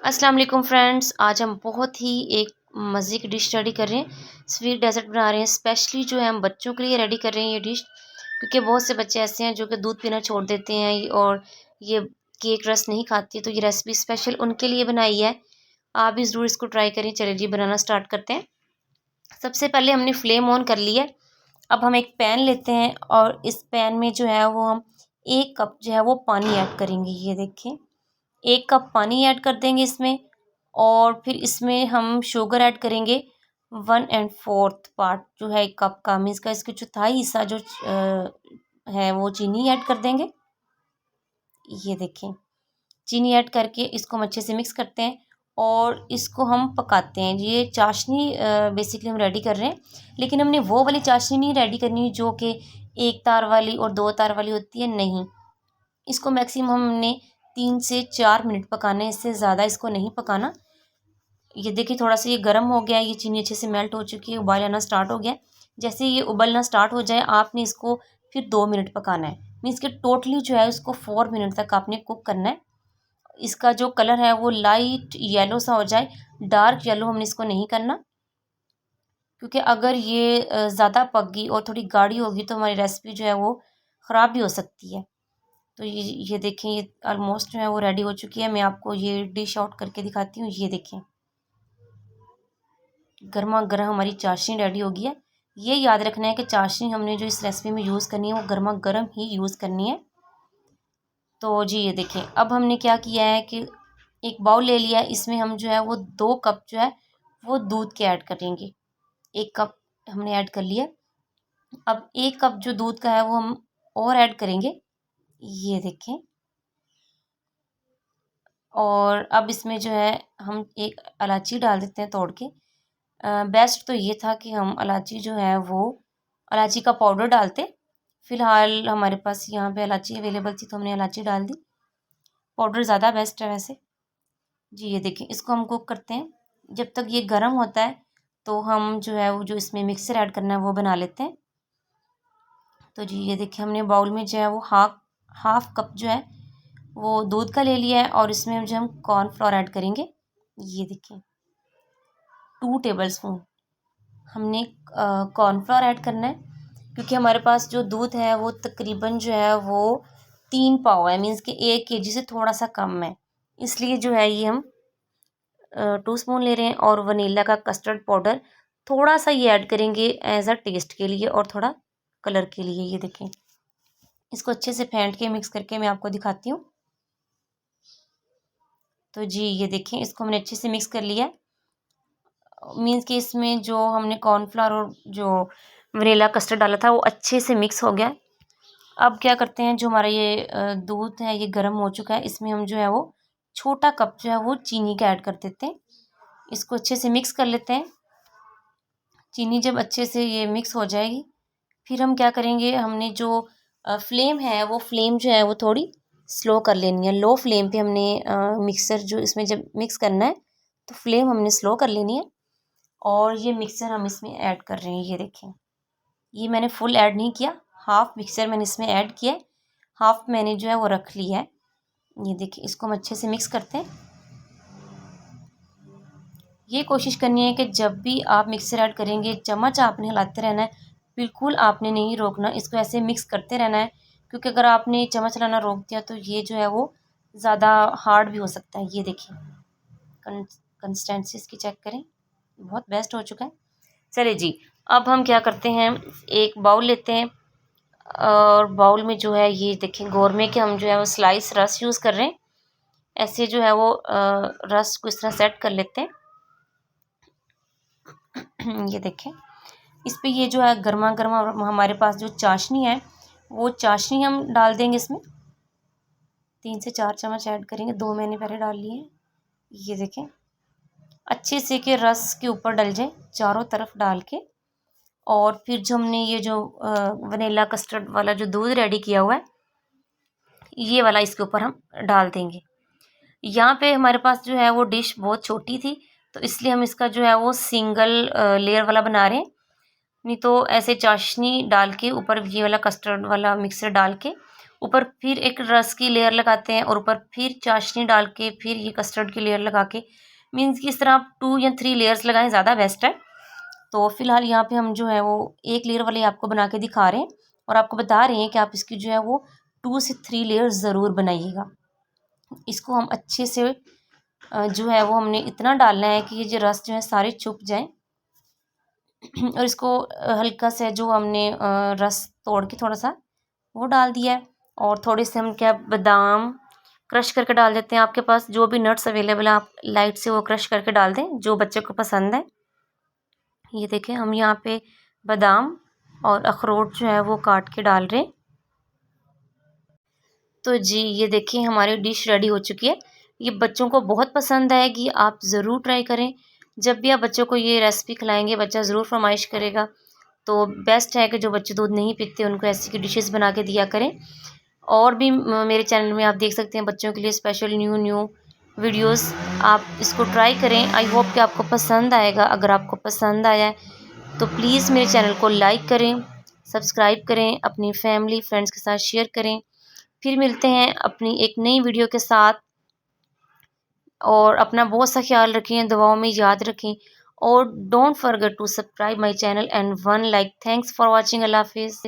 अस्सलाम वालेकुम फ्रेंड्स। आज हम बहुत ही एक मज़े की डिश रेडी कर रहे हैं। स्वीट डेज़र्ट बना रहे हैं। स्पेशली जो है हम बच्चों के लिए रेडी कर रहे हैं ये डिश, क्योंकि बहुत से बच्चे ऐसे हैं जो कि दूध पीना छोड़ देते हैं और ये केक रस नहीं खाते। तो ये रेसिपी स्पेशल उनके लिए बनाई है। आप भी ज़रूर इसको ट्राई करें। चलिए जी बनाना स्टार्ट करते हैं। सबसे पहले हमने फ्लेम ऑन कर लिया है। अब हम एक पैन लेते हैं और इस पैन में जो है वो हम 1 कप जो है वो पानी ऐड करेंगे। ये देखें, 1 कप पानी ऐड कर देंगे इसमें। और फिर इसमें हम शुगर ऐड करेंगे 1 1/4 पार्ट जो है 1 कप का, मीन्स का इसका चौथाई हिस्सा जो है वो चीनी ऐड कर देंगे। ये देखें, चीनी ऐड करके इसको हम अच्छे से मिक्स करते हैं और इसको हम पकाते हैं। ये चाशनी बेसिकली हम रेडी कर रहे हैं, लेकिन हमने वो वाली चाशनी नहीं रेडी करनी जो कि 1 तार वाली और 2 तार वाली होती है, नहीं। इसको मैक्सिमम हमने 3 से 4 मिनट पकाना है, इससे ज़्यादा इसको नहीं पकाना। ये देखिए थोड़ा सा ये गर्म हो गया है, ये चीनी अच्छे से मेल्ट हो चुकी है, उबाल आना स्टार्ट हो गया है। जैसे ये उबलना स्टार्ट हो जाए आपने इसको फिर 2 मिनट पकाना है। मीन्स कि टोटली जो है इसको 4 मिनट तक आपने कुक करना है। इसका जो कलर है वो लाइट येलो सा हो जाए, डार्क येलो हमने इसको नहीं करना, क्योंकि अगर ये ज़्यादा पक गई और थोड़ी गाढ़ी होगी तो हमारी रेसिपी जो है वो ख़राब भी हो सकती है। तो ये देखें, ये ऑलमोस्ट जो है वो रेडी हो चुकी है। मैं आपको ये डिश आउट करके दिखाती हूँ। ये देखें, गर्मा गर्म हमारी चाशनी रेडी हो गई है। ये याद रखना है कि चाशनी हमने जो इस रेसिपी में यूज़ करनी है वो गर्मा गर्म ही यूज़ करनी है। तो जी ये देखें, अब हमने क्या किया है कि एक बाउल ले लिया है, इसमें हम जो है वो 2 कप जो है वो दूध के ऐड करेंगे। 1 कप हमने ऐड कर लिया। अब 1 कप जो दूध का है वो हम और ऐड करेंगे। ये देखें, और अब इसमें जो है हम एक इलायची डाल देते हैं तोड़ के। बेस्ट तो ये था कि हम इलायची जो है वो इलायची का पाउडर डालते। फ़िलहाल हमारे पास यहाँ पे इलायची अवेलेबल थी तो हमने इलायची डाल दी। पाउडर ज़्यादा बेस्ट है वैसे। जी ये देखिए, इसको हम कुक करते हैं। जब तक ये गर्म होता है तो हम जो है वो जो इसमें मिक्सर ऐड करना है वो बना लेते हैं। तो जी ये देखिए, हमने बाउल में जो है वो हाफ कप जो है वो दूध का ले लिया है और इसमें जो हम कॉर्नफ्लोर ऐड करेंगे। ये देखिए, 2 टेबलस्पून हमने कॉर्नफ्लोर ऐड करना है, क्योंकि हमारे पास जो दूध है वो तकरीबन जो है वो 3 पाव है, मीन्स कि 1 केजी से थोड़ा सा कम है। इसलिए जो है ये हम 2 स्पून ले रहे हैं। और वनीला का कस्टर्ड पाउडर थोड़ा सा ये ऐड करेंगे एज अ टेस्ट के लिए और थोड़ा कलर के लिए। ये देखें, इसको अच्छे से फेंट के मिक्स करके मैं आपको दिखाती हूँ। तो जी ये देखें, इसको हमने अच्छे से मिक्स कर लिया है। मीन्स कि इसमें जो हमने कॉर्नफ्लावर और जो वनीला कस्टर्ड डाला था वो अच्छे से मिक्स हो गया। अब क्या करते हैं, जो हमारा ये दूध है ये गर्म हो चुका है, इसमें हम जो है वो छोटा कप जो है वो चीनी का ऐड कर देते हैं। इसको अच्छे से मिक्स कर लेते हैं। चीनी जब अच्छे से ये मिक्स हो जाएगी, फिर हम क्या करेंगे, हमने जो फ्लेम है वो फ्लेम जो है वो थोड़ी स्लो कर लेनी है। लो फ्लेम पे हमने मिक्सर जो इसमें जब मिक्स करना है तो फ्लेम हमने स्लो कर लेनी है। और ये मिक्सर हम इसमें ऐड कर रहे हैं। ये देखें, ये मैंने फुल ऐड नहीं किया, हाफ मिक्सर मैंने इसमें ऐड किया है, हाफ मैंने जो है वो रख लिया है। ये देखिए, इसको हम अच्छे से मिक्स करते हैं। ये कोशिश करनी है कि जब भी आप मिक्सर ऐड करेंगे चम्मच आपने हिलाते रहना है, बिल्कुल आपने नहीं रोकना, इसको ऐसे मिक्स करते रहना है। क्योंकि अगर आपने चम्मच हिलाना रोक दिया तो ये जो है वो ज़्यादा हार्ड भी हो सकता है। ये देखिए, कंसिस्टेंसी इसकी चेक करें, बहुत बेस्ट हो चुका है। चलिए जी, अब हम क्या करते हैं, एक बाउल लेते हैं और बाउल में जो है ये देखें गोरमे के हम जो है वो स्लाइस रस यूज़ कर रहे हैं। ऐसे जो है वो रस को इस तरह सेट कर लेते हैं। ये देखें, इस पे ये जो है गर्मा गर्मा हमारे पास जो चाशनी है वो चाशनी हम डाल देंगे इसमें। 3 से 4 चम्मच ऐड करेंगे, 2 मैंने पहले डाल लिए हैं। ये देखें, अच्छे से कि रस के ऊपर डल जाए चारों तरफ डाल के। और फिर जो हमने ये जो वनीला कस्टर्ड वाला जो दूध रेडी किया हुआ है ये वाला इसके ऊपर हम डाल देंगे। यहाँ पे हमारे पास जो है वो डिश बहुत छोटी थी तो इसलिए हम इसका जो है वो सिंगल लेयर वाला बना रहे हैं। नहीं तो ऐसे चाशनी डाल के ऊपर ये वाला कस्टर्ड वाला मिक्सर डाल के ऊपर फिर एक रस की लेयर लगाते हैं और ऊपर फिर चाशनी डाल के फिर ये कस्टर्ड की लेयर लगा के, मीन्स कि इस तरह आप 2 या 3 लेयर्स लगाएं, ज़्यादा बेस्ट है। तो फिलहाल यहाँ पे हम जो है वो एक लेयर वाले आपको बना के दिखा रहे हैं और आपको बता रहे हैं कि आप इसकी जो है वो 2 से 3 लेयर्स ज़रूर बनाइएगा। इसको हम अच्छे से जो है वो हमने इतना डालना है कि ये जो रस जो है सारे छुप जाएं और इसको हल्का सा जो हमने रस तोड़ के थोड़ा सा वो डाल दिया है और थोड़े से हम क्या बादाम क्रश करके डाल देते हैं। आपके पास जो भी नट्स अवेलेबल है आप लाइट से वो क्रश करके डाल दें जो बच्चे को पसंद है। ये देखें हम यहाँ पे बादाम और अखरोट जो है वो काट के डाल रहे हैं। तो जी ये देखिए हमारी डिश रेडी हो चुकी है। ये बच्चों को बहुत पसंद आएगी, आप ज़रूर ट्राई करें। जब भी आप बच्चों को ये रेसिपी खिलाएंगे बच्चा ज़रूर फरमाइश करेगा। तो बेस्ट है कि जो बच्चे दूध नहीं पीते उनको ऐसी की डिशेस बना के दिया करें। और भी मेरे चैनल में आप देख सकते हैं बच्चों के लिए स्पेशल न्यू न्यू वीडियोस, आप इसको ट्राई करें। आई होप कि आपको पसंद आएगा। अगर आपको पसंद आया है तो प्लीज़ मेरे चैनल को लाइक करें, सब्सक्राइब करें, अपनी फैमिली फ्रेंड्स के साथ शेयर करें। फिर मिलते हैं अपनी एक नई वीडियो के साथ और अपना बहुत सा ख्याल रखें, दुआओं में याद रखें और don't forget to subscribe my channel and one like. Thanks for watching. अल्लाह हाफिज़।